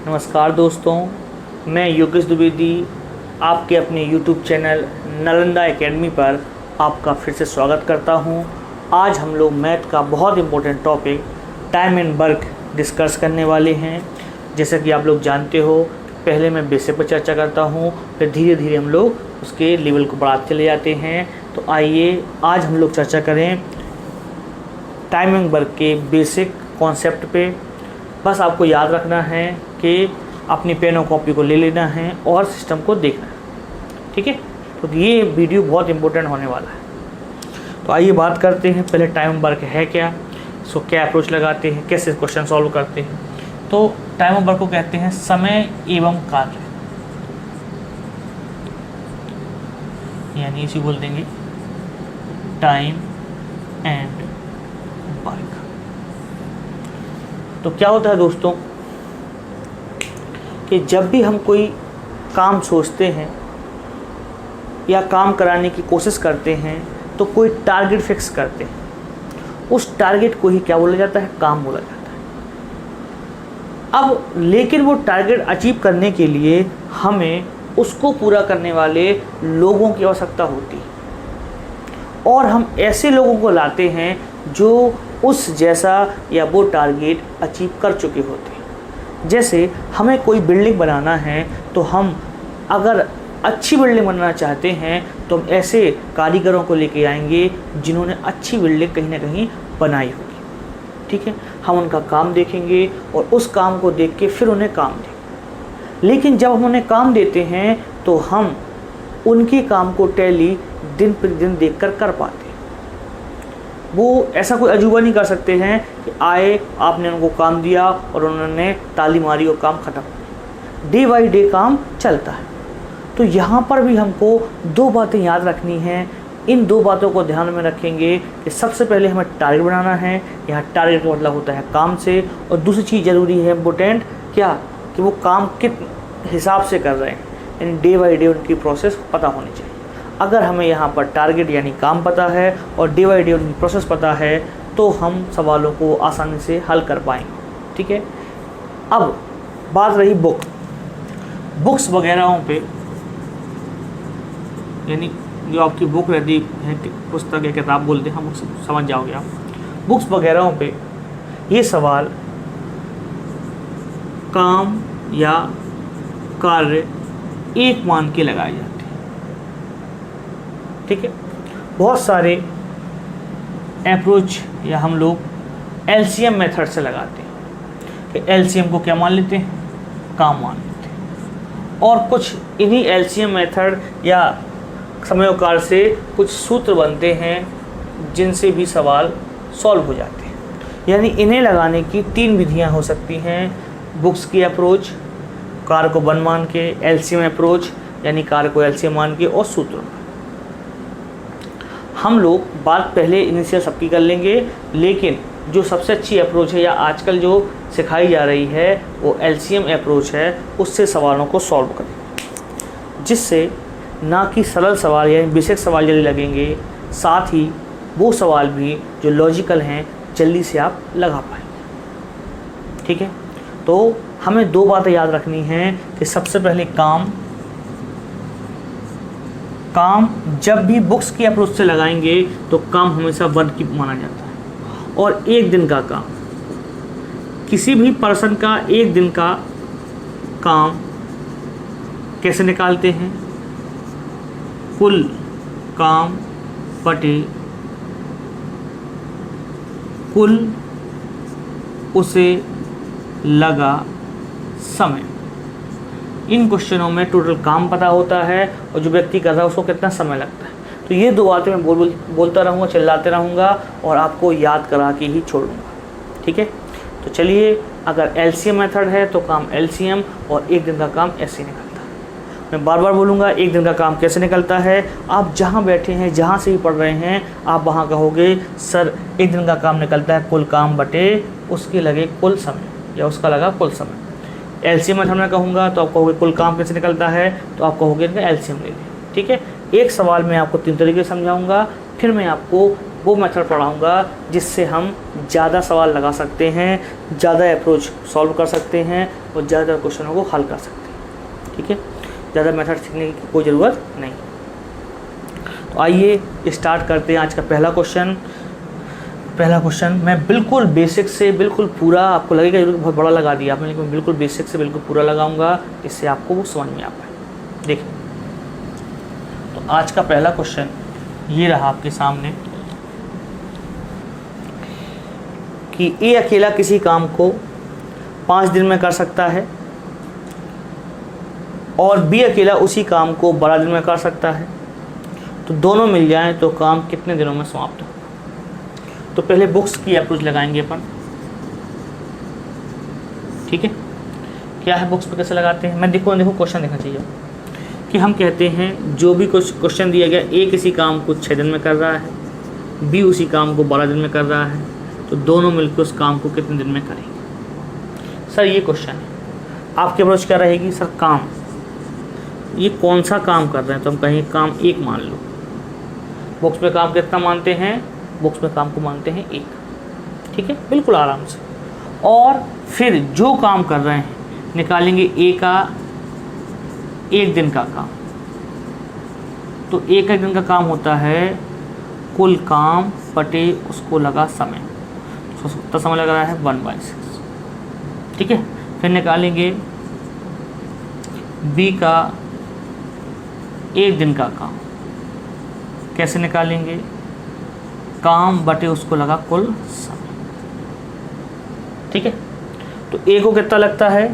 नमस्कार दोस्तों, मैं योगेश द्विवेदी आपके अपने YouTube चैनल नालंदा एकेडमी पर आपका फिर से स्वागत करता हूं। आज हम लोग मैथ का बहुत important topic time and work discuss करने वाले हैं। जैसा कि आप लोग जानते हो, पहले मैं बेसिक पर चर्चा करता हूं, फिर धीरे धीरे हम लोग उसके लेवल को बढ़ाते चले जाते हैं। तो आइए आज हम लोग चर्चा करें टाइम एंड वर्क के बेसिक कॉन्सेप्ट पे। बस आपको याद रखना है कि अपनी पेन और कॉपी को ले लेना है और सिस्टम को देखना है, ठीक है। तो ये वीडियो बहुत इंपॉर्टेंट होने वाला है। तो आइए बात करते हैं पहले टाइम वर्क है क्या, इसको क्या अप्रोच लगाते हैं, कैसे क्वेश्चन सॉल्व करते हैं। तो टाइम वर्क को कहते हैं समय एवं कार्य, यानी इसी बोल देंगे टाइम एंड वर्क। तो क्या होता है दोस्तों कि जब भी हम कोई काम सोचते हैं या काम कराने की कोशिश करते हैं तो कोई टारगेट फिक्स करते हैं। उस टारगेट को ही क्या बोला जाता है, काम बोला जाता है। अब लेकिन वो टारगेट अचीव करने के लिए हमें उसको पूरा करने वाले लोगों की आवश्यकता होती है और हम ऐसे लोगों को लाते हैं जो उस जैसा या वो टारगेट अचीव कर चुके होते हैं। जैसे हमें कोई बिल्डिंग बनाना है तो हम अगर अच्छी बिल्डिंग बनाना चाहते हैं तो हम ऐसे कारीगरों को लेके आएंगे जिन्होंने अच्छी बिल्डिंग कहीं ना कहीं बनाई होगी, ठीक है। हम उनका काम देखेंगे और उस काम को देख के फिर उन्हें काम देंगे। लेकिन जब हम उन्हें काम देते हैं तो हम उनके काम को टैली दिन प्रतिदिन देख कर पाते हैं। वो ऐसा कोई अजूबा नहीं कर सकते हैं कि आए, आपने उनको काम दिया और उन्होंने ताली मारी और काम ख़त्म। डे बाई डे काम चलता है। तो यहाँ पर भी हमको दो बातें याद रखनी हैं। इन दो बातों को ध्यान में रखेंगे कि सबसे पहले हमें टारगेट बनाना है। यहाँ टारगेट का मतलब होता है काम से, और दूसरी चीज़ ज़रूरी है इम्पोर्टेंट क्या, कि वो काम किस हिसाब से कर रहे हैं, यानी डे बाई डे उनकी प्रोसेस पता होनी चाहिए। अगर हमें यहाँ पर टारगेट यानी काम पता है और डे बाई डे उनकी प्रोसेस पता है तो हम सवालों को आसानी से हल कर पाएंगे, ठीक है। अब बात रही बुक्स वगैरह पे, यानी जो आपकी बुक रहती है, पुस्तक या किताब बोलते हैं, हम समझ जाओगे आप। बुक्स वगैरह पे ये सवाल काम या कार्य एक मान के लगाए जाते हैं, ठीक है। बहुत सारे अप्रोच या हम लोग एलसीएम मेथड से लगाते हैं कि एलसीएम को क्या मान लेते हैं, काम मान लेते हैं। और कुछ इन्हीं एलसीएम मेथड या समयोकार से कुछ सूत्र बनते हैं जिनसे भी सवाल सॉल्व हो जाते हैं। यानी इन्हें लगाने की तीन विधियां हो सकती हैं: बुक्स की अप्रोच, कार को वन मान के, एलसीएम अप्रोच यानी कार को एलसीएम मान के, और सूत्रों। हम लोग बात पहले इनिशियल सबकी कर लेंगे, लेकिन जो सबसे अच्छी अप्रोच है या आजकल जो सिखाई जा रही है वो एलसीएम अप्रोच है, उससे सवालों को सॉल्व करें, जिससे ना कि सरल सवाल यानी बेसिक सवाल जल्दी लगेंगे, साथ ही वो सवाल भी जो लॉजिकल हैं जल्दी से आप लगा पाएंगे, ठीक है। तो हमें दो बातें याद रखनी हैं कि सबसे पहले काम जब भी बुक्स की अप्रोच से लगाएंगे तो काम हमेशा वर्क की माना जाता है। और एक दिन का काम, किसी भी पर्सन का एक दिन का काम कैसे निकालते हैं, कुल काम बटे कुल उसे लगा समय। इन क्वेश्चनों में टोटल काम पता होता है और जो व्यक्ति कर रहा है उसको कितना समय लगता है। तो ये दो बातें मैं बोलता रहूँगा, चिल्लाते रहूँगा और आपको याद करा के ही छोड़ूंगा, ठीक है। तो चलिए, अगर एलसीएम मेथड है तो काम एलसीएम और एक दिन का काम ऐसे निकलता है। मैं बार बार बोलूँगा, एक दिन का काम कैसे निकलता है। आप जहाँ बैठे हैं, जहाँ से भी पढ़ रहे हैं, आप वहाँ कहोगे सर एक दिन का काम निकलता है कुल काम बटे उसके लगे कुल समय या उसका लगा कुल समय। एलसीएम मेथड में कहूँगा तो आप कहोगे कुल काम कैसे निकलता है, तो आप कहोगे इनका एलसीएम ले लें, ठीक है। एक सवाल मैं आपको तीन तरीके से समझाऊंगा, फिर मैं आपको वो मेथड पढ़ाऊँगा जिससे हम ज़्यादा सवाल लगा सकते हैं, ज़्यादा अप्रोच सॉल्व कर सकते हैं और ज़्यादा क्वेश्चनों को हल कर सकते हैं। ठीक है, ज़्यादा मेथड सीखने की कोई ज़रूरत नहीं। तो आइए स्टार्ट करते हैं आज का पहला क्वेश्चन। पहला क्वेश्चन मैं बिल्कुल बेसिक से बिल्कुल पूरा, आपको लगेगा जरूर बहुत बड़ा लगा दिया आपने, लेकिन बिल्कुल बेसिक से बिल्कुल पूरा लगाऊंगा, इससे आपको वो समझ में आ पाए। देखिए, तो आज का पहला क्वेश्चन ये रहा आपके सामने कि ए अकेला किसी काम को 5 दिन में कर सकता है और बी अकेला उसी काम को 12 दिन में कर सकता है, तो दोनों मिल जाएं तो काम कितने दिनों में समाप्त हो। तो पहले बुक्स की अप्रोच लगाएंगे अपन। ठीक है, क्या है बुक्स पे कैसे लगाते हैं, मैं देखो क्वेश्चन देखना चाहिए कि हम कहते हैं जो भी कुछ क्वेश्चन दिया गया, ए किसी काम को 6 दिन में कर रहा है, बी उसी काम को 12 दिन में कर रहा है, तो दोनों मिलकर उस काम को कितने दिन में करेंगे। सर ये क्वेश्चन है, आपकी अप्रोच क्या रहेगी, सर काम, ये कौन सा काम कर रहे हैं, तो हम कहेंगे काम 1 मान लो। बुक्स पे काम कितना मानते हैं, बुक्स में काम को मानते हैं 1। ठीक है, बिल्कुल आराम से। और फिर जो काम कर रहे हैं निकालेंगे ए का 1 दिन का काम, तो 1 दिन का काम होता है कुल काम बटे उसको लगा समय, तो कितना समय लग रहा है 1/6। ठीक है, फिर निकालेंगे बी का 1 दिन का काम, कैसे निकालेंगे, काम बटे उसको लगा कुल समय। ठीक है, तो ए को कितना लगता है,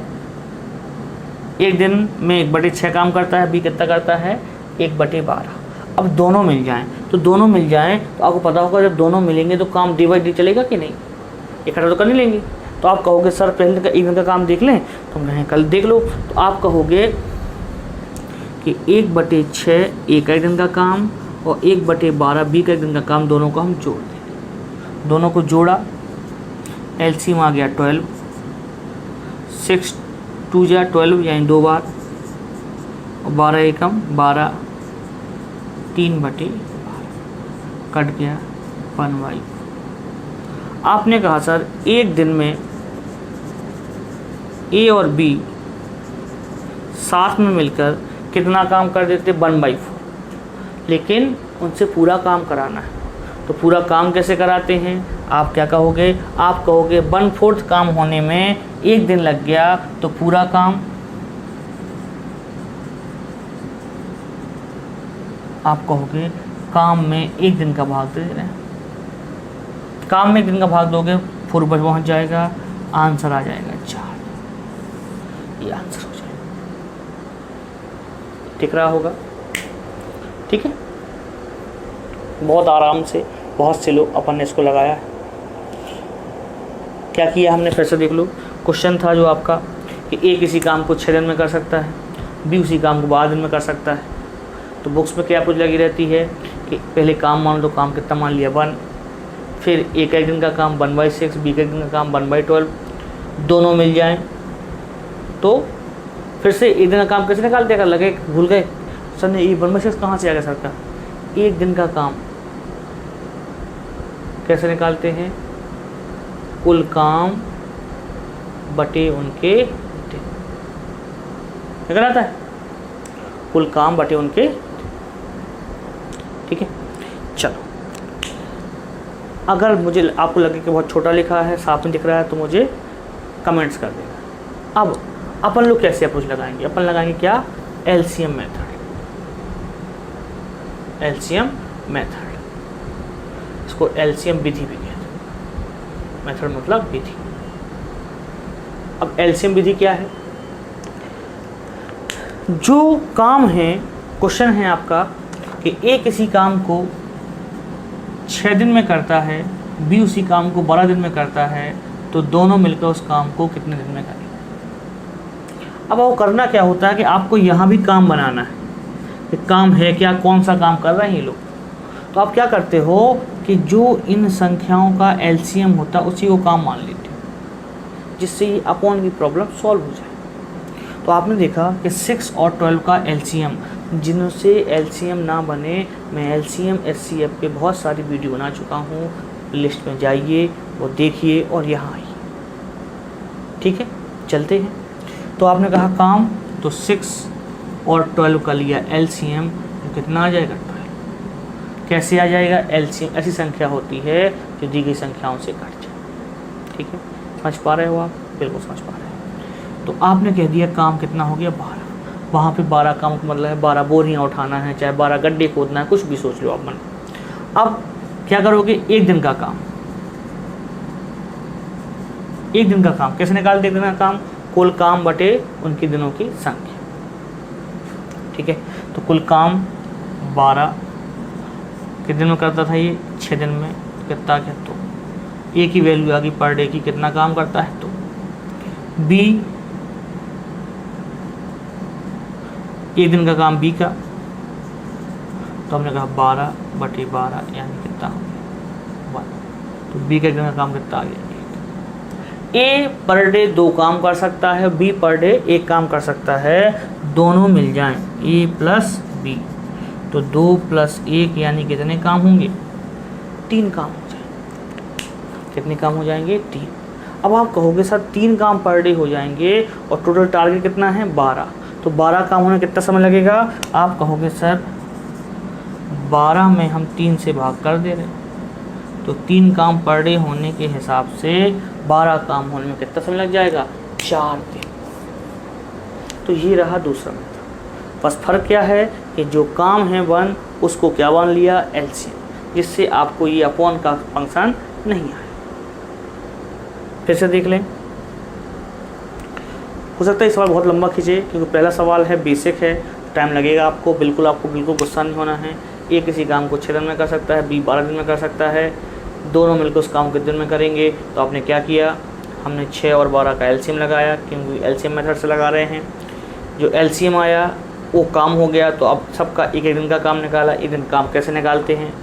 1 दिन में 1/6 काम करता है, बी कितना करता है 1/12। अब दोनों मिल जाएं, तो दोनों मिल जाएं तो आपको पता होगा जब दोनों मिलेंगे तो काम डिवाइड चलेगा कि नहीं, इकट्ठा तो कर नहीं लेंगे। तो आप कहोगे सर पहले का 1 दिन का काम देख लें, तो हम कहें कल देख लो। तो आप कहोगे कि 1/6 ए का 1 दिन का काम और 1/12 बी का 1 दिन का काम, दोनों को हम जोड़ देंगे। दोनों को जोड़ा, एलसीएम आ गया 12, 6 2 जा 12 यानी 2 बार, और 12 एकम 12, 3/12 कट गया 1/4। आपने कहा सर 1 दिन में ए और बी साथ में मिलकर कितना काम कर देते 1/4, लेकिन उनसे पूरा काम कराना है। तो पूरा काम कैसे कराते हैं, आप क्या कहोगे, आप कहोगे 1/4 काम होने में 1 दिन लग गया, तो पूरा काम आप कहोगे काम में 1 दिन का भाग दे रहे हैं। काम में 1 दिन का भाग दोगे 4 पर पहुँच जाएगा, आंसर आ जाएगा 4। ये आंसर हो जाएगा, दिख रहा होगा। ठीक है, बहुत आराम से बहुत से लोग अपन ने इसको लगाया है। क्या किया हमने, फिर से देख लो। क्वेश्चन था जो आपका कि ए किसी काम को 6 दिन में कर सकता है, बी उसी काम को 12 दिन में कर सकता है। तो बुक्स में क्या अप्रोच लगी रहती है कि पहले काम मान लो, तो काम कितना मान लिया 1, फिर ए का 1 दिन का काम 1/6, बी का 1 दिन का काम 1/12, दोनों मिल जाएं तो फिर से 1 दिन का काम कैसे निकाल दिया, लगे भूल गए सर ने ये 1/6 कहाँ से आ गया सर का, 1 दिन का काम कैसे निकालते हैं, कुल काम बटे उनके दिन, निकल आता है कुल काम बटे उनके। ठीक है, चलो अगर मुझे आपको लगे कि बहुत छोटा लिखा है, साफ में दिख रहा है, तो मुझे कमेंट्स कर देना। अब अपन लोग कैसे अप्रोच लगाएंगे, अपन लगाएंगे क्या, एलसीएम मेथड। एलसीएम मेथड, इसको एलसीएम विधि भी कहते हैं। मेथड मतलब विधि। अब एलसीएम विधि क्या है, जो काम है, क्वेश्चन है आपका कि ए किसी काम को 6 दिन में करता है, बी उसी काम को 12 दिन में करता है, तो दोनों मिलकर उस काम को कितने दिन में करेंगे। अब वो करना क्या होता है कि आपको यहाँ भी काम बनाना है कि काम है क्या, कौन सा काम कर रहे हैं ये लोग। तो आप क्या करते हो कि जो इन संख्याओं का एलसीएम होता है उसी को काम मान लेते हो, जिससे ये अपॉन की प्रॉब्लम सॉल्व हो जाए। तो आपने देखा कि 6 और 12 का एलसीएम जिनसे एलसीएम ना बने, मैं एलसीएम एचसीएफ पे बहुत सारी वीडियो बना चुका हूँ, लिस्ट में जाइए वो देखिए और यहाँ आइए। ठीक है, चलते हैं। तो आपने कहा काम, तो 6 और 12 का लिया एलसीएम, तो कितना आ जाएगा 12। कैसे आ जाएगा? एलसीएम ऐसी संख्या होती है जो दी गई संख्याओं से कट जाए। ठीक है, समझ पा रहे हो आप? बिल्कुल समझ पा रहे हैं। तो आपने कह दिया काम कितना हो गया 12, वहाँ पे 12 काम का मतलब है 12 बोरियाँ उठाना है, चाहे 12 गड्ढे खोदना है, कुछ भी सोच लो आप मन। अब क्या करोगे? एक दिन का काम, एक दिन का काम कैसे निकाल देते हैं? काम कुल काम बटे उनके दिनों की संख्या। ठीक है, तो कुल काम 12 कितने दिन में करता था ये? 6 दिन में। कितना क्या? तो एक ही वैल्यू आ गई पर डे की, कितना काम करता है? तो बी, एक दिन का काम बी का, तो हमने कहा 12 बटे 12 यानी कितना हो गया 1। तो बी का एक दिन का काम कितना आ गया? ए पर डे 2 काम कर सकता है, बी पर डे 1 काम कर सकता है, दोनों मिल जाएं ए प्लस बी, तो 2 + 1 यानी कितने काम होंगे? 3 काम हो जाएंगे। कितने काम हो जाएंगे? 3। अब आप कहोगे सर 3 काम पर डे हो जाएंगे और टोटल टारगेट कितना है? 12, तो 12 काम होने कितना समय लगेगा? आप कहोगे सर 12 में हम 3 से भाग कर दे रहे, तो 3 काम पर डे होने के हिसाब से 12 काम होने में कितना समय लग जाएगा? 4 दिन। तो ये रहा दूसरा मेथड। बस फर्क क्या है कि जो काम है 1 उसको क्या मान लिया? एलसीएम, जिससे आपको ये अपॉन का फंक्शन नहीं आया। फिर से देख लें, हो सकता है इस सवाल बहुत लंबा खींचे क्योंकि पहला सवाल है, बेसिक है, टाइम लगेगा आपको। आपको बिल्कुल गुस्सा नहीं होना है। ए किसी काम को 6 दिन में कर सकता है, बी 12 दिन में कर सकता है, दोनों मिलकर उस काम को दिन में करेंगे। तो आपने क्या किया? हमने 6 और 12 का एलसीएम लगाया, क्योंकि एलसीएम मेथड से लगा रहे हैं। जो एलसीएम आया वो काम हो गया, तो अब सबका एक एक दिन का काम निकाला। एक दिन काम कैसे निकालते हैं?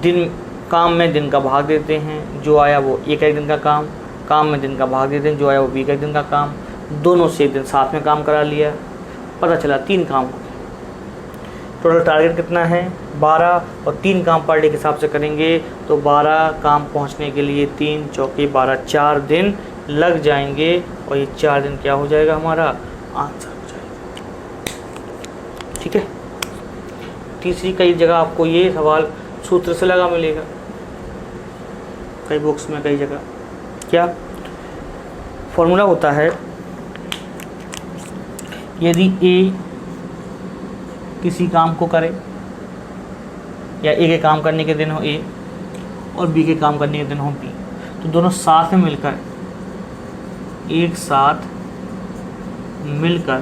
दिन काम में दिन का भाग देते हैं, जो आया वो एक दिन का काम में दिन का भाग देते हैं, जो आया वो बी का एक दिन का काम, दोनों से एक दिन साथ में काम करा लिया, पता चला 3 काम हो गए। टोटल टारगेट कितना है? 12, और 3 काम पर डे के हिसाब से करेंगे तो 12 काम पहुंचने के लिए 3 चौके 12, 4 दिन लग जाएंगे, और ये 4 दिन क्या हो जाएगा? हमारा आंसर हो जाएगा। ठीक है, तीसरी कई जगह आपको ये सवाल सूत्र से लगा मिलेगा, कई बुक्स में, कई जगह। क्या फॉर्मूला होता है? यदि ए किसी काम को करे, या ए के काम करने के दिन हो ए और बी के काम करने के दिन हो बी, तो दोनों साथ में मिलकर, एक साथ मिलकर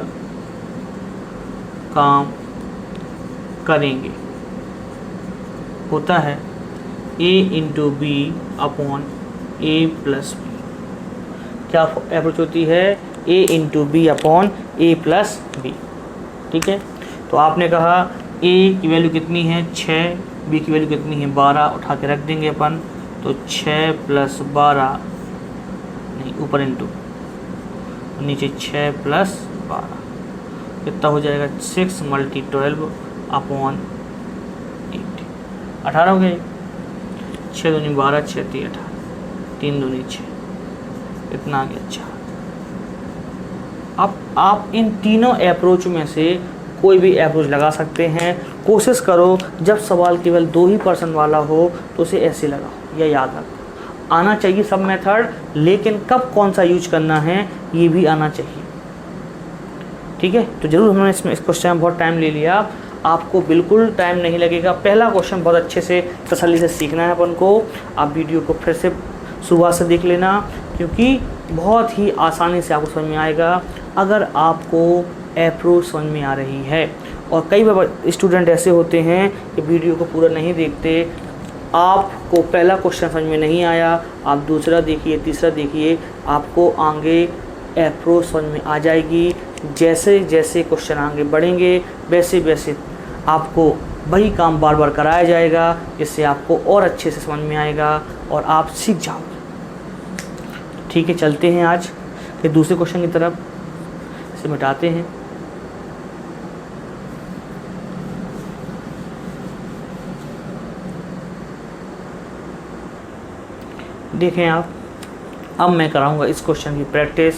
काम करेंगे। होता है a into B upon A plus B. क्या अप्रोच होती है? a into B upon A plus B. ठीक है, तो आपने कहा a की वैल्यू कितनी है? 6, b की वैल्यू कितनी है? 12, उठा के रख देंगे अपन, तो 6 + 12 नहीं, ऊपर इंटू नीचे 6 + 12 कितना हो जाएगा? 6 × 12 अपॉन 8, 18 हो गए। 6 दूनी 12, 6 × 3 18, 3 दूनी 6, इतना आ गया 4। अब आप इन तीनों अप्रोच में से कोई भी अप्रोच लगा सकते हैं। कोशिश करो जब सवाल केवल 2 ही पर्सन वाला हो तो उसे ऐसे लगाओ, या याद रखो। आना चाहिए सब मेथड, लेकिन कब कौन सा यूज करना है ये भी आना चाहिए। ठीक है, तो जरूर हमने इस क्वेश्चन में बहुत टाइम ले लिया, आपको बिल्कुल टाइम नहीं लगेगा। पहला क्वेश्चन बहुत अच्छे से तसल्ली से सीखना है अपन को। आप वीडियो को फिर से सुबह से देख लेना, क्योंकि बहुत ही आसानी से आपको समझ में आएगा अगर आपको अप्रोच समझ में आ रही है। और कई बार स्टूडेंट ऐसे होते हैं कि वीडियो को पूरा नहीं देखते, आपको पहला क्वेश्चन समझ में नहीं आया, आप दूसरा देखिए, तीसरा देखिए, आपको आगे अप्रोच समझ में आ जाएगी। जैसे जैसे क्वेश्चन आगे बढ़ेंगे वैसे वैसे आपको वही काम बार बार कराया जाएगा, जिससे आपको और अच्छे से समझ में आएगा और आप सीख जाओगे। ठीक है, चलते हैं आज फिर दूसरे क्वेश्चन की तरफ, इसे मिटाते हैं। देखें आप, अब मैं कराऊंगा इस क्वेश्चन की प्रैक्टिस,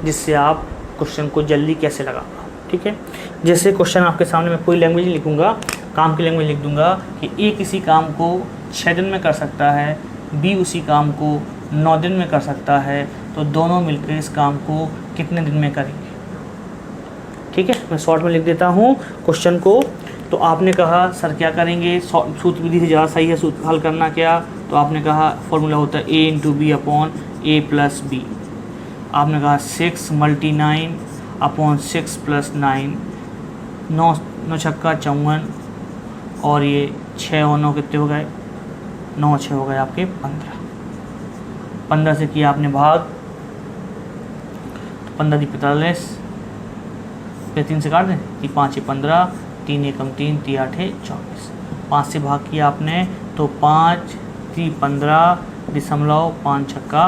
जिससे आप क्वेश्चन को जल्दी कैसे लगा पाओ। ठीक है, जैसे क्वेश्चन आपके सामने मैं कोई लैंग्वेज लिखूंगा, काम की लैंग्वेज लिख दूंगा कि ए किसी काम को 6 दिन में कर सकता है, बी उसी काम को 9 दिन में कर सकता है, तो दोनों मिलकर इस काम को कितने दिन में करेंगे। ठीक है, मैं शॉर्ट में लिख देता हूँ क्वेश्चन को। तो आपने कहा सर क्या करेंगे, सूत्र विधि से ज़्यादा सही है सूत्र हल करना क्या, तो आपने कहा फॉर्मूला होता है a into B upon A plus B. आपने कहा 6 × 9 अपॉन 6 + 9, 9 छक्का 54, और ये 6 और 9 कितने हो गए, 9 6 हो गए आपके 15। 15 से किया आपने भाग, 15 × 45, फिर 3 से काट दें, 5 × 15, 3 × 1 = 3, 3 × 8 = 24। 5 से भाग किया आपने तो 5 3 15 दशमलव 5 छक्का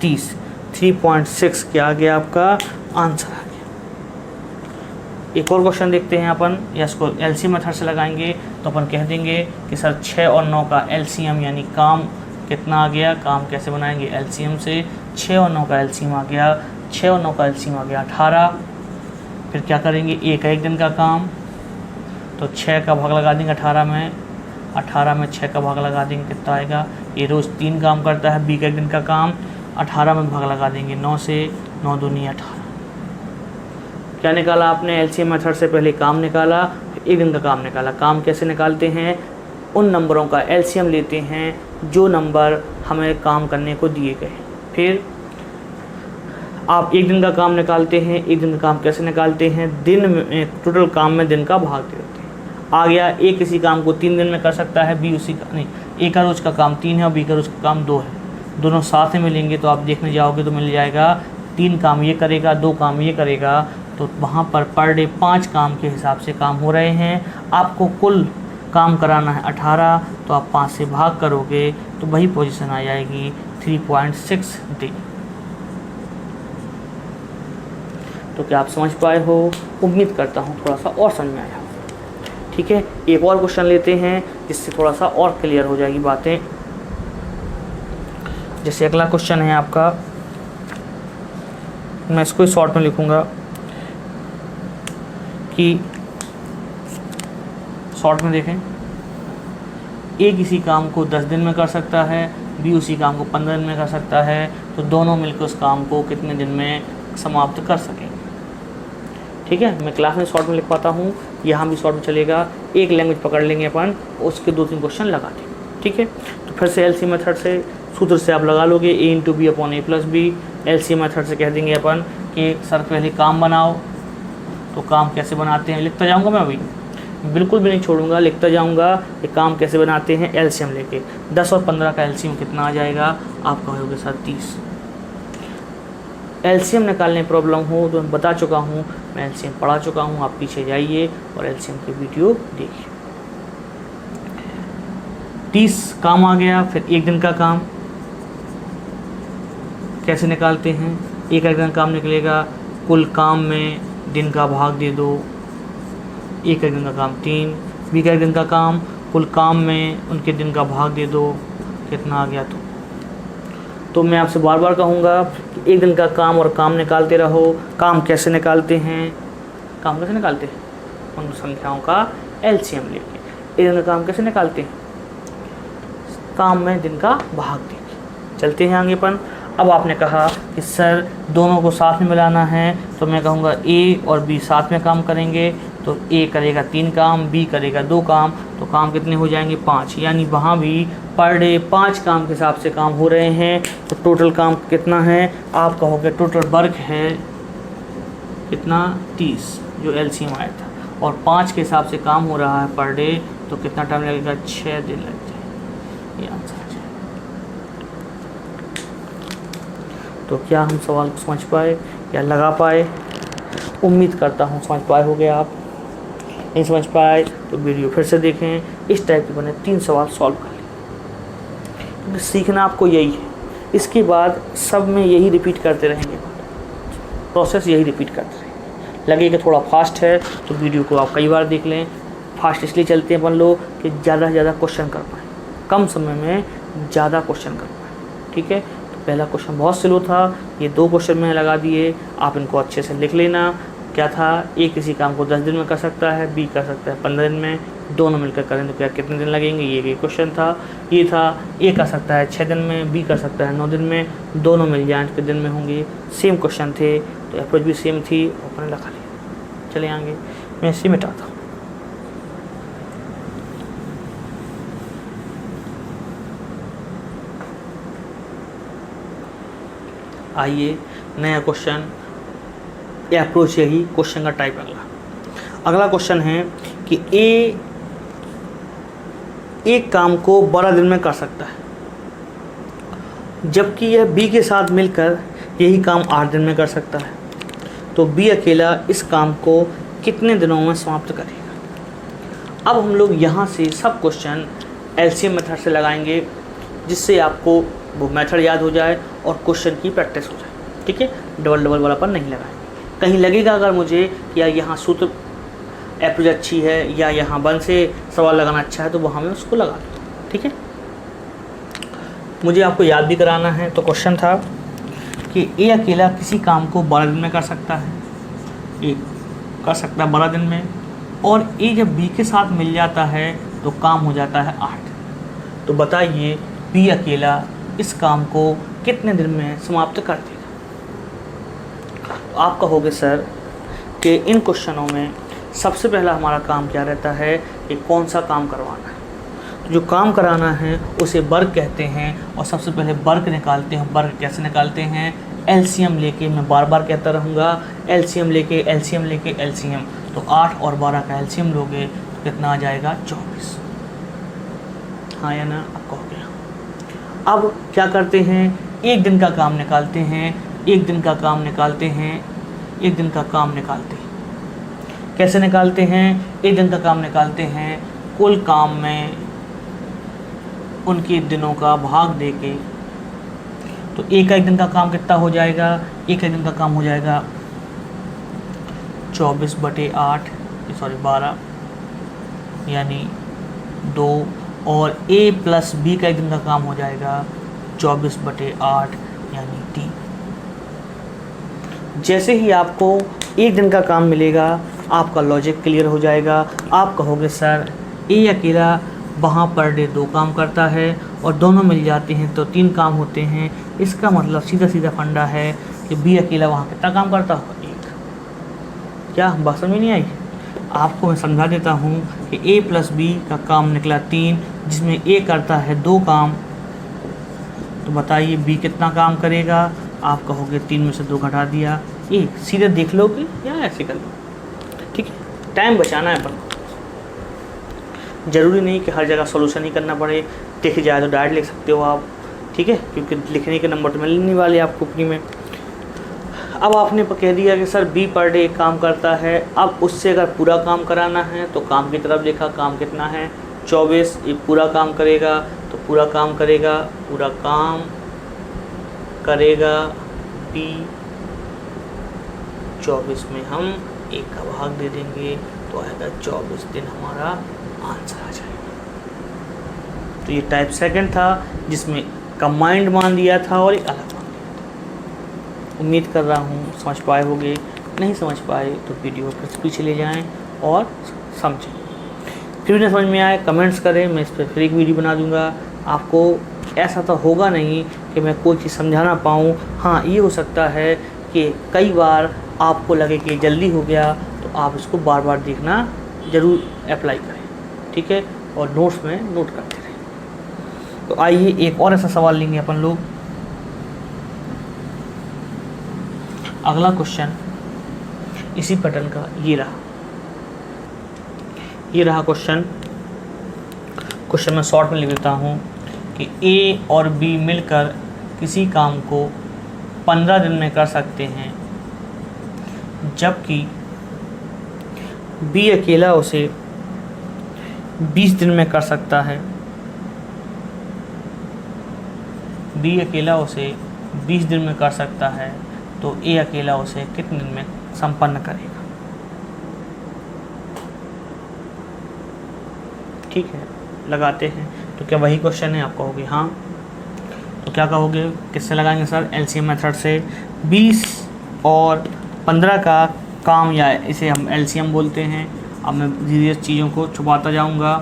30, 3.6 क्या आ गया आपका आंसर आ गया। एक और क्वेश्चन देखते हैं अपन, या इसको एलसीएम मेथड से लगाएंगे तो अपन कह देंगे कि सर 6 और 9 का एलसीएम यानी काम कितना आ गया, काम कैसे बनाएंगे एलसीएम से। 6 और 9 का एलसीएम आ गया, 6 और 9 का एलसीएम आ गया 18। फिर क्या करेंगे, एक दिन का काम, तो 6 का भाग लगा देंगे 18 में, 18 में 6 का भाग लगा देंगे, कितना आएगा, ये रोज़ 3 काम करता है, बी का 1 दिन का काम, 18 में भाग लगा देंगे 9 से, 9 दूनी 18। क्या निकाला आपने एलसीएम मेथड से, पहले काम निकाला, फिर 1 दिन का काम निकाला। काम कैसे निकालते हैं, उन नंबरों का एलसीएम लेते हैं जो नंबर हमें काम करने को दिए गए। फिर आप 1 दिन का काम निकालते हैं। 1 दिन का काम कैसे निकालते हैं, दिन में टोटल काम में दिन का भाग दे देते हैं। आ गया, ए किसी काम को 3 दिन में कर सकता है, बी उसी का नहीं, ए का रोज़ का काम 3 है और बी का रोज़ का काम 2 है, दोनों साथ में मिलेंगे तो आप देखने जाओगे तो मिल जाएगा 3 काम ये करेगा, 2 काम ये करेगा, तो वहाँ पर डे 5 काम के हिसाब से काम हो रहे हैं। आपको कुल काम कराना है 18, तो आप 5 से भाग करोगे तो वही पोजीशन आ जाएगी 3.6 डे। तो क्या आप समझ पाए हो, उम्मीद करता हूँ थोड़ा सा और समझ में आया। ठीक है, एक और क्वेश्चन लेते हैं जिससे थोड़ा सा और क्लियर हो जाएगी बातें। जैसे अगला क्वेश्चन है आपका, मैं इसको शॉर्ट में लिखूंगा कि शॉर्ट में देखें, ए किसी काम को 10 दिन में कर सकता है, बी उसी काम को 15 दिन में कर सकता है, तो दोनों मिलकर उस काम को कितने दिन में समाप्त कर सकेंगे। ठीक है, मैं क्लास में शॉर्ट में लिख पाता हूँ, यहाँ भी शॉर्ट में चलेगा। एक लैंग्वेज पकड़ लेंगे अपन, उसके 2-3 क्वेश्चन लगा देंगे। ठीक है, तो फिर से एलसीएम मेथड से सूत्र से आप लगा लोगे, a into B upon A plus B. LCM method से कह देंगे अपन कि सर पहले काम बनाओ, तो काम कैसे बनाते हैं लिखता जाऊँगा मैं, अभी बिल्कुल भी नहीं छोड़ूंगा, लिखता जाऊँगा कि काम कैसे बनाते हैं एलसीएम लेके। 10 और 15 का एलसीएम कितना आ जाएगा, आप कहोगे सर 30। एलसीएम निकालने प्रॉब्लम हो तो मैं बता चुका हूँ, मैं एलसीएम पढ़ा चुका हूँ, आप पीछे जाइए और एलसीएम की वीडियो देखिए। 30 काम आ गया। फिर 1 दिन का काम कैसे निकालते हैं, एक दिन का काम निकलेगा, कुल काम में दिन का भाग दे दो, एक दिन का काम 3, बी का 1 दिन का काम, कुल काम में उनके दिन का भाग दे दो, कितना आ गया। तो मैं आपसे बार बार कहूँगा कि 1 दिन का काम और काम निकालते रहो। काम कैसे निकालते हैं, काम कैसे निकालते हैं, उन संख्याओं का एलसीएम लेके। 1 दिन का काम कैसे निकालते हैं, काम में दिन का भाग देके। चलते हैं आगे अपन। अब आपने कहा कि सर दोनों को साथ में मिलाना है, तो मैं कहूँगा ए और बी साथ में काम करेंगे, तो ए करेगा 3 काम, बी करेगा 2 काम, तो काम कितने हो जाएंगे 5। यानी वहाँ भी पर डे 5 काम के हिसाब से काम हो रहे हैं, तो टोटल काम कितना है, आप कहोगे टोटल वर्क है कितना 30, जो एलसीएम आया था, और 5 के हिसाब से काम हो रहा है पर डे, तो कितना टाइम लगेगा, 6 दिन लग जाए। ये आंसर आ जाए। तो क्या हम सवाल को समझ पाए या लगा पाए, उम्मीद करता हूँ समझ पाए होगे आप। नहीं समझ पाए तो वीडियो फिर से देखें, इस टाइप के बने 3 सवाल सॉल्व कर लें, क्योंकि सीखना आपको यही है। इसके बाद सब में यही रिपीट करते रहेंगे, प्रोसेस यही रिपीट करते रहेंगे। लगेगा थोड़ा फास्ट है तो वीडियो को आप कई बार देख लें। फास्ट इसलिए चलते हैं अपन लोग कि ज़्यादा से ज़्यादा क्वेश्चन कर पाएँ, कम समय में ज़्यादा क्वेश्चन कर पाएँ। ठीक है, तो पहला क्वेश्चन बहुत स्लो था, ये 2 क्वेश्चन मैंने लगा दिए, आप इनको अच्छे से लिख लेना। क्या था, ए किसी काम को 10 दिन में कर सकता है, बी कर सकता है 15 दिन में, दोनों मिलकर करें तो क्या कितने दिन लगेंगे, ये क्वेश्चन था। ये था ए कर सकता है 6 दिन में, बी कर सकता है 9 दिन में, दोनों मिल जाएँ कितने दिन में होंगे। सेम क्वेश्चन थे तो अप्रोच भी सेम थी, अपने लगा लिया। चले आगे, मैं इसे मिटाता हूँ। आइए नया क्वेश्चन, अप्रोच यही, क्वेश्चन का टाइप अगला क्वेश्चन है कि ए एक काम को 12 दिन में कर सकता है, जबकि यह बी के साथ मिलकर यही काम 8 दिन में कर सकता है, तो बी अकेला इस काम को कितने दिनों में समाप्त करेगा। अब हम लोग यहाँ से सब क्वेश्चन एलसीएम मेथड से लगाएंगे, जिससे आपको वो मेथड याद हो जाए और क्वेश्चन की प्रैक्टिस हो जाए। ठीक है, डबल वाला पर नहीं लगाएंगे। कहीं लगेगा अगर मुझे या यहाँ सूत्र अप्रोच अच्छी है या यहाँ 1 से सवाल लगाना अच्छा है, तो वहाँ मैं उसको लगा दूँ। ठीक है, मुझे आपको याद भी कराना है। तो क्वेश्चन था कि ए अकेला किसी काम को 12 दिन में कर सकता है, ए कर सकता है 12 दिन में, और ए जब बी के साथ मिल जाता है तो काम हो जाता है 8। तो बताइए बी अकेला इस काम को कितने दिन में समाप्त कर देगा। तो आप कहोगे सर कि इन क्वेश्चनों में सबसे पहला हमारा काम क्या रहता है कि कौन सा काम करवाना है। तो जो काम कराना है उसे वर्ग कहते हैं, और सबसे पहले वर्ग निकालते हैं। वर्ग कैसे निकालते हैं, एलसीएम लेके, मैं बार बार कहता रहूँगा, एलसीएम लेके एलसीएम लेके एलसीएम। तो 8 और 12 का एलसीएम लोगे तो कितना आ जाएगा, 24। हाँ या ना, आप कहोगे। अब क्या करते हैं, एक दिन का काम निकालते हैं, एक दिन का काम निकालते हैं, एक दिन का काम निकालते हैं। कैसे निकालते हैं, एक दिन का काम निकालते हैं कुल काम में उनके दिनों का भाग देके। तो एक दिन का काम कितना हो जाएगा, एक दिन का काम हो जाएगा 24/8 12 यानी 2, और ए प्लस बी का एक दिन का काम हो जाएगा 24/8 यानी 3। जैसे ही आपको एक दिन का काम मिलेगा, आपका लॉजिक क्लियर हो जाएगा। आप कहोगे सर ए अकेला वहाँ पर डे 2 काम करता है और दोनों मिल जाते हैं तो 3 काम होते हैं। इसका मतलब सीधा फंडा है कि बी अकेला वहाँ कितना काम करता हो, 1। क्या बात समझ में नहीं आई? आपको मैं समझा देता हूँ कि ए प्लस बी का काम निकला 3, जिसमें ए करता है 2 काम। तो बताइए बी कितना काम करेगा। आप कहोगे 3 में से 2 घटा दिया, ए सीधे देख लोगे या ऐसे कर लो। ठीक है, टाइम बचाना है अपन को। ज़रूरी नहीं कि हर जगह सॉल्यूशन ही करना पड़े, दिख जाए तो डायरेक्ट लिख सकते हो आप। ठीक है, क्योंकि लिखने के नंबर तो मिलने नहीं वाले आपको फ्री में। अब आपने कह दिया कि सर बी पर डे काम करता है, अब उससे अगर पूरा काम कराना है तो काम की तरफ देखा, काम कितना है 24। ये पूरा काम करेगा तो पूरा काम करेगा बी 24 में हम 1 का भाग दे देंगे तो आएगा 24 दिन, हमारा आंसर आ जाएगा। तो ये टाइप सेकंड था, जिसमें कंबाइंड मान दिया था और एक अलग मान दिया था। उम्मीद कर रहा हूँ समझ पाए होंगे। नहीं समझ पाए तो वीडियो फिर पीछे ले जाएं और समझें। फिर भी समझ में आए कमेंट्स करें, मैं इस पर फिर एक वीडियो बना दूँगा। आपको ऐसा तो होगा नहीं कि मैं कोई चीज़ समझा ना पाऊँ। हाँ, ये हो सकता है कि कई बार आपको लगे कि जल्दी हो गया, तो आप इसको बार बार देखना ज़रूर अप्लाई करें। ठीक है, और नोट्स में नोट करते रहें। तो आइए एक और ऐसा सवाल लेंगे अपन लोग। अगला क्वेश्चन इसी पैटर्न का ये रहा क्वेश्चन मैं शॉर्ट में लिख देता हूँ कि ए और बी मिलकर किसी काम को 15 दिन में कर सकते हैं, जबकि बी अकेला उसे 20 दिन में कर सकता है। बी अकेला उसे 20 दिन में कर सकता है, तो ए अकेला उसे कितने दिन में संपन्न करेगा। ठीक है, लगाते हैं। तो क्या वही क्वेश्चन है? आप कहोगे हाँ। तो क्या कहोगे, किससे लगाएंगे सर, एलसीएम मेथड से। 20 और 15 का काम, या इसे हम एलसीएम बोलते हैं। अब मैं धीरे चीज़ों को छुपाता जाऊंगा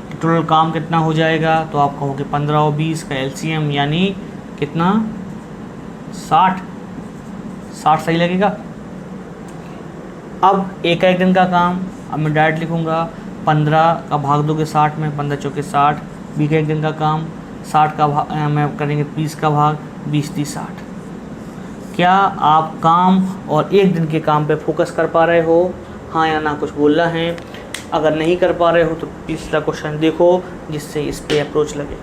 कि टोटल काम कितना हो जाएगा, तो आप कहोगे 15 और 20 का एलसीएम यानी कितना, 60। 60 सही लगेगा। अब एक एक दिन का काम, अब मैं डायरेक्ट लिखूंगा 15 का भाग दोगे 60 में, 15 चौके 60। 20 का एक दिन का काम, 60 का भाग मैं करेंगे 20 का भाग, 20 30 60। क्या आप काम और एक दिन के काम पे फोकस कर पा रहे हो, हाँ या ना कुछ बोलना है। अगर नहीं कर पा रहे हो तो तीसरा क्वेश्चन देखो जिससे इस पे अप्रोच लगे।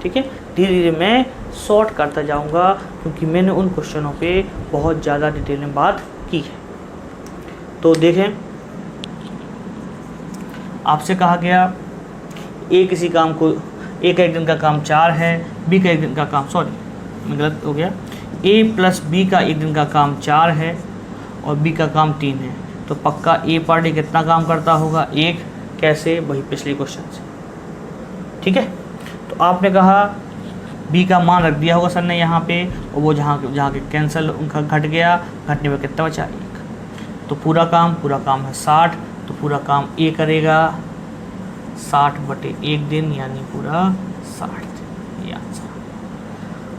ठीक है, धीरे धीरे मैं सॉर्ट करता जाऊंगा क्योंकि मैंने उन क्वेश्चनों पे बहुत ज़्यादा डिटेल में बात की है। तो देखें, आपसे कहा गया ए किसी काम को, ए का एक दिन का काम 4 है, बी का एक दिन का काम, सॉरी मैं गलत हो गया, ए प्लस बी का एक दिन का काम 4 है और बी का काम 3 है, तो पक्का ए पर डे कितना काम करता होगा, 1। कैसे, वही पिछले क्वेश्चन से। ठीक है, तो आपने कहा बी का मान रख दिया होगा सर ने यहाँ पे, और वो जहाँ के कैंसिल उनका घट गया, घटने में कितना बचा, 1। तो पूरा काम है 60, तो पूरा काम ए करेगा 60/1 दिन यानी पूरा 60 दिन, ये आंसर।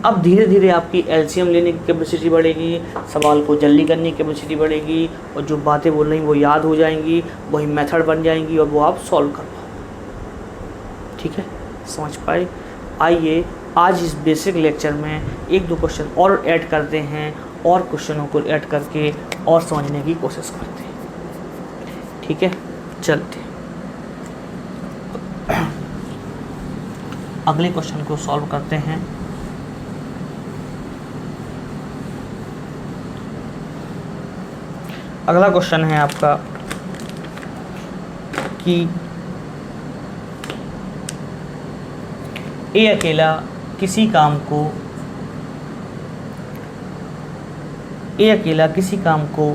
अब धीरे धीरे आपकी एलसीएम लेने की कैपेसिटी बढ़ेगी, सवाल को जल्दी करने की कैपेसिटी बढ़ेगी, और जो बातें बोल रही वो याद हो जाएंगी, वही मेथड बन जाएंगी और वो आप सॉल्व कर पाओगे। ठीक है, समझ पाए। आइए आज इस बेसिक लेक्चर में 1-2 क्वेश्चन और ऐड करते हैं, और क्वेश्चनों को ऐड करके और समझने की कोशिश करते हैं। ठीक है, चलते अगले क्वेश्चन को सॉल्व करते हैं। अगला क्वेश्चन है आपका कि ए अकेला किसी काम को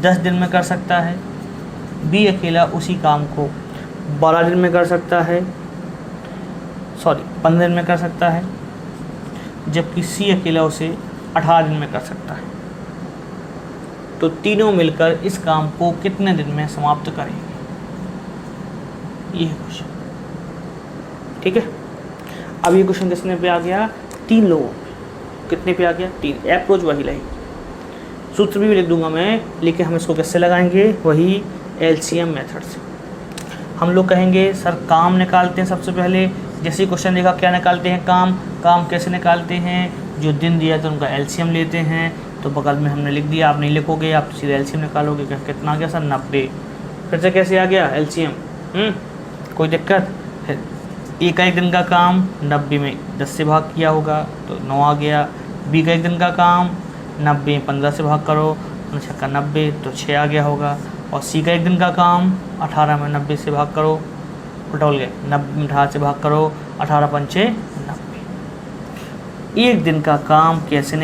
10 दिन में कर सकता है, बी अकेला उसी काम को 12 दिन में कर सकता है, 15 दिन में कर सकता है, जबकि सी अकेला उसे 18 दिन में कर सकता है। तो तीनों मिलकर इस काम को कितने दिन में समाप्त करेंगे, ये है क्वेश्चन। ठीक है, अब ये क्वेश्चन किसने पे आ गया, 3 लोगों पे। कितने पे आ गया, 3। अप्रोच वही रहेगी, सूत्र भी लिख दूंगा मैं, लेकिन हम इसको कैसे लगाएंगे, वही एलसीएम मेथड से। हम लोग कहेंगे सर काम निकालते हैं सबसे पहले, जैसे क्वेश्चन देखा क्या निकालते हैं, काम कैसे निकालते हैं, जो दिन दिया तो उनका एलसीएम लेते हैं। तो बगल में हमने लिख दिया, आप नहीं लिखोगे, आप सीधे एलसीएम निकालोगे। कितना आ गया सर, 90। फिर से कैसे आ गया एलसीएम, कोई दिक्कत है। ए का एक दिन का काम 90 में 10 से भाग किया होगा तो 9 आ गया। बी का एक दिन का काम 90 में 15 से भाग करो, 90 तो 6 आ गया होगा। और सी का एक दिन का काम 18 में 90 से भाग करो, उल्टा बोल गए, 90 में 18 से भाग करो, 18 पंचे 90। एक दिन का काम कैसे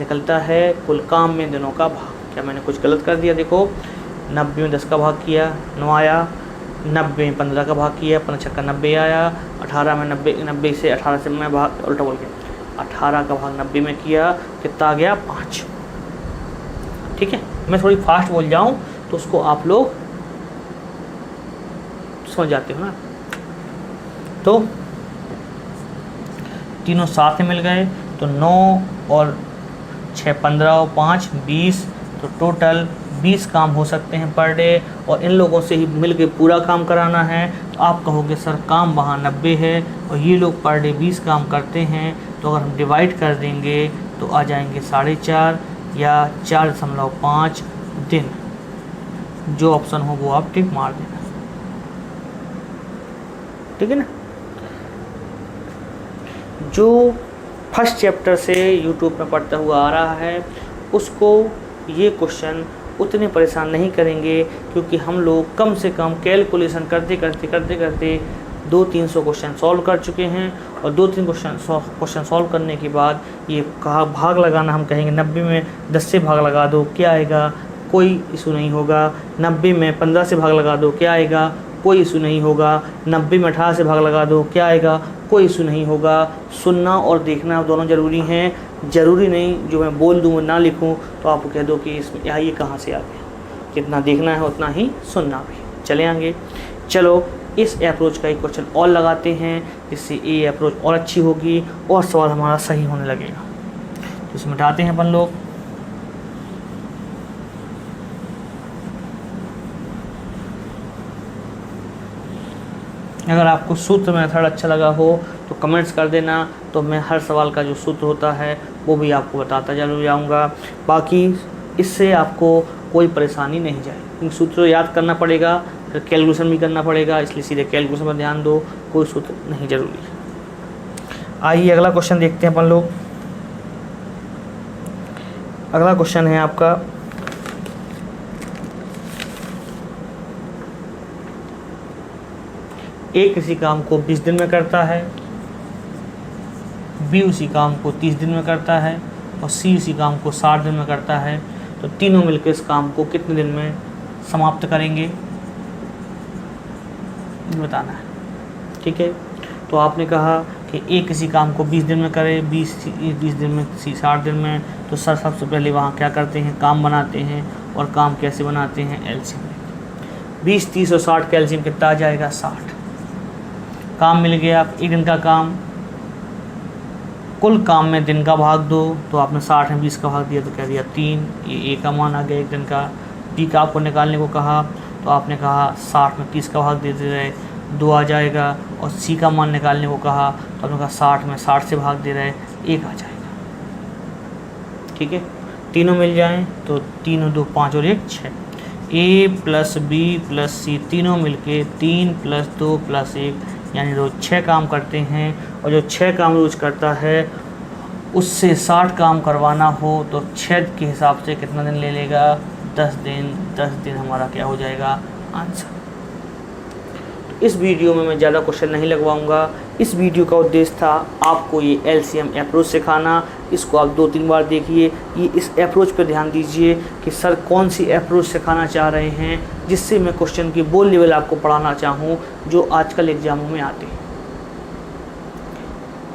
निकलता है, कुल काम में दिनों का भाग। क्या मैंने कुछ गलत कर दिया, देखो 90 में 10 का भाग किया 9 आया, 90 में 15 का भाग किया 15 90 आया, 18 में 90 से 18 से मैं भाग, उल्टा बोल गया, 18 का भाग 90 में किया, कितना आ गया, 5। ठीक है, मैं थोड़ी फास्ट बोल जाऊं तो उसको आप लोग समझ जाते हो ना। तो तीनों साथ में मिल गए, तो 9 और 6 15 और 5 20, तो टोटल 20 काम हो सकते हैं पर डे, और इन लोगों से ही मिलके पूरा काम कराना है। तो आप कहोगे सर काम वहाँ 90 है और ये लोग पर डे 20 काम करते हैं, तो अगर हम डिवाइड कर देंगे तो आ जाएंगे 4.5 या 4.5 दिन। जो ऑप्शन हो वो आप टिक मार देना, ठीक है ना। जो फर्स्ट चैप्टर से यूट्यूब में पढ़ता हुआ आ रहा है उसको ये क्वेश्चन उतने परेशान नहीं करेंगे, क्योंकि हम लोग कम से कम कैलकुलेशन करते करते 200-300 क्वेश्चन सॉल्व कर चुके हैं। और 2-3 क्वेश्चन सॉल्व करने के बाद ये कहा भाग लगाना, हम कहेंगे 90 में 10 से भाग लगा दो, क्या आएगा, कोई इशू नहीं होगा। 90 में 15 से भाग लगा दो, क्या आएगा, कोई इशू नहीं होगा। 90 में 18 से भाग लगा दो, क्या आएगा, कोई इशू नहीं होगा। सुनना और देखना दोनों ज़रूरी हैं। ज़रूरी नहीं जो मैं बोल दूँ वो ना लिखूँ तो आप कह दो कि इसमें ये कहाँ से आ गया। जितना देखना है उतना ही सुनना भी। चले आगे, चलो इस अप्रोच का एक क्वेश्चन और लगाते हैं, जिससे ये अप्रोच और अच्छी होगी और सवाल हमारा सही होने लगेगा। तो इसमें हटाते हैं अपन लोग। अगर आपको सूत्र मेथड अच्छा लगा हो तो कमेंट्स कर देना, तो मैं हर सवाल का जो सूत्र होता है वो भी आपको बताता जरूर जाऊँगा। बाकी इससे आपको कोई परेशानी नहीं जाए। सूत्र याद करना पड़ेगा, फिर कैलकुलेशन भी करना पड़ेगा, इसलिए सीधे कैलकुलेशन पर ध्यान दो, कोई सूत्र नहीं जरूरी है। आइए अगला क्वेश्चन देखते हैं अपन लोग। अगला क्वेश्चन है आपका ए किसी काम को 20 दिन में करता है, बी उसी काम को 30 दिन में करता है और सी उसी काम को 60 दिन में करता है, तो तीनों मिलकर इस काम को कितने दिन में समाप्त करेंगे बताना है। ठीक है, तो आपने कहा कि ए किसी काम को 20 दिन में करे, बी 20 दिन में, सी 60 दिन में, तो सर सबसे पहले वहाँ क्या करते हैं, काम बनाते हैं। और काम कैसे बनाते हैं, एलसीएम। 20, 30 और 60 का एलसीएम कितना आ जाएगा, 60। काम मिल गया, एक दिन का काम, कुल काम में दिन का भाग दो, तो आपने 60 में 20 का भाग दिया तो कह दिया 3, ये ए का मान आ गया एक दिन का। डी का आपको निकालने को कहा तो आपने कहा 60 में 30 का भाग दे दे रहे 2 आ जाएगा, और सी का मान निकालने को कहा तो आपने कहा 60 में 60 से भाग दे रहे 1 आ जाएगा। ठीक है, तीनों मिल जाएं तो 3 और 2 5 और 1 6, ए प्लस बी प्लस सी तीनों मिलके 3 + 2 + 1 यानी रोज़ 6 काम करते हैं। और जो 6 काम रोज़ करता है उससे 60 काम करवाना हो तो 6 के हिसाब से कितना दिन ले लेगा, 10 दिन। 10 दिन हमारा क्या हो जाएगा, आंसर। इस वीडियो में मैं ज़्यादा क्वेश्चन नहीं लगवाऊंगा। इस वीडियो का उद्देश्य था आपको ये एलसीएम अप्रोच सिखाना। इसको आप 2-3 बार देखिए। ये इस अप्रोच पर ध्यान दीजिए कि सर कौन सी अप्रोच सिखाना चाह रहे हैं, जिससे मैं क्वेश्चन की वो लेवल आपको पढ़ाना चाहूँ जो आजकल एग्जामों में आते हैं।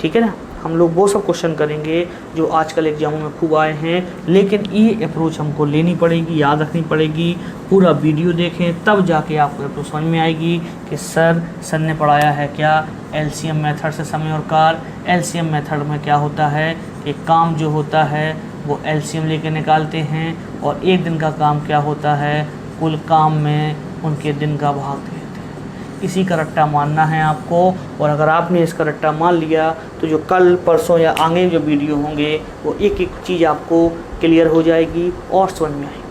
ठीक है ना, हम लोग वो सब क्वेश्चन करेंगे जो आजकल एग्जामों में खूब आए हैं, लेकिन ये अप्रोच हमको लेनी पड़ेगी, याद रखनी पड़ेगी। पूरा वीडियो देखें तब जाके आपको अप्रोच समझ में आएगी कि सर ने पढ़ाया है क्या, एलसीएम मेथड से समय और कार। एलसीएम मेथड में क्या होता है कि काम जो होता है वो एलसीएम लेके निकालते हैं, और एक दिन का काम क्या होता है, कुल काम में उनके दिन का भाग देते हैं। इसी का रट्टा मानना है आपको, और अगर आपने इसका रट्टा मान लिया तो जो कल परसों या आगे जो वीडियो होंगे वो एक एक चीज़ आपको क्लियर हो जाएगी और समझ में आएगी।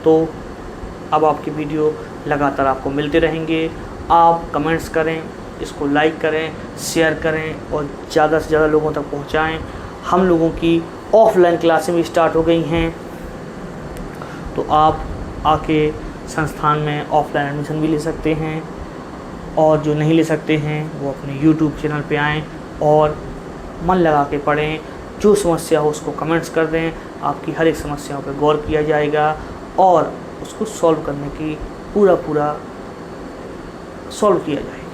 तो अब आपकी वीडियो लगातार आपको मिलते रहेंगे। आप कमेंट्स करें, इसको लाइक करें, शेयर करें और ज़्यादा से ज़्यादा लोगों तक पहुंचाएं। हम लोगों की ऑफलाइन क्लासें भी स्टार्ट हो गई हैं, तो आप आके संस्थान में ऑफलाइन एडमिशन भी ले सकते हैं, और जो नहीं ले सकते हैं वो अपने यूट्यूब चैनल पे आएँ और मन लगा के पढ़ें। जो समस्या हो उसको कमेंट्स कर दें, आपकी हर एक समस्याओं पर गौर किया जाएगा और उसको सॉल्व करने की पूरा सॉल्व किया जाएगा।